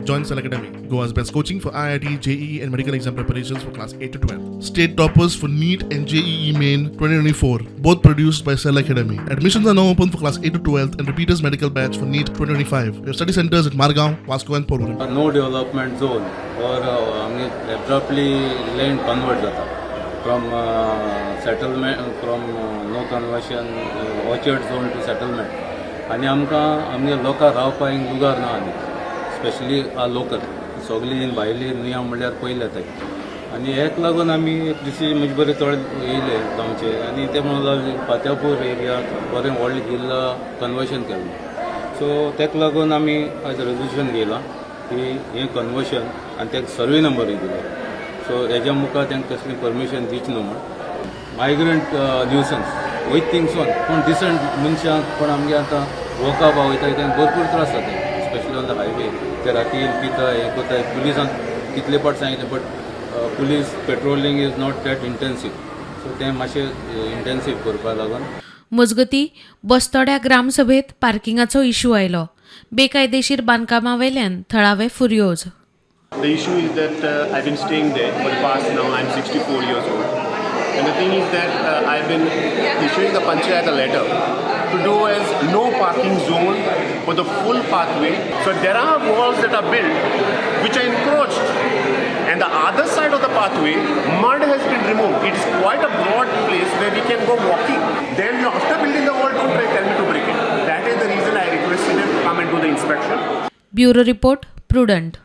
Join Cell Academy, Goa's best coaching for IIT, JEE and medical exam preparations for class 8 to 12. State toppers for NEET and JEE Main 2024, both produced by Cell Academy. Admissions are now open for class 8 to 12th and repeaters medical batch for NEET 2025. We have study centers at Margao, Vasco and Porvorim. No development zone or abruptly land convert jata from settlement from no conversion orchard zone to settlement. आणि आमगे लोकां रावपाक एक लुगार ना आनी specially आ local सगळी भायली नियम म्हणल्यार पयले येताय आनी हेक लागून आमी दिसी मजबुरी थोडे येयले गांवचे आनी ते म्हणून फात्यापूर एरियाक बरें व्हडलें जिल्ला कन्वर्शन केलें सो तेक लागून आमी आज रेजोल्युशन घेयलां की हें कन्वर्शन आनी तेका सर्वे नंबरूय दिलो सो हेज्या मुखार तांकां कसली परमिशन दिवची न्हू म्हण मायग्रंट न्यूसन्स वयत थिंगसून पूण डिसंट मनशांक पण आमगे आतां वॉकअप वयताय तांकां भरपूर त्रास जाताय स्पेशली ऑन द हायवे ते रातीन पिताय हें कोताय पुलिसान कितले फावट सांगिल्लें but police patrolling is not that intensive so तें मातशें इंटेन्सीव करपा लागून मजगतीं बस्तोड्या ग्रामसभेत पार्किंगाचो इश्यू आयलो बेकायदेशीर बांदकामा वयल्यान थळावे फुर्योज. The issue is that I've been staying there for the past now I'm 64 years old. And the thing is that I've been issuing the Panchayat a letter to do as no parking zone for the full pathway. So there are walls that are built which are encroached. And the other side of the pathway, mud has been removed. It is quite a broad place where we can go walking. Then after building the wall, don't tell me to break it. That is the reason I requested them to come and do the inspection. Bureau report, prudent.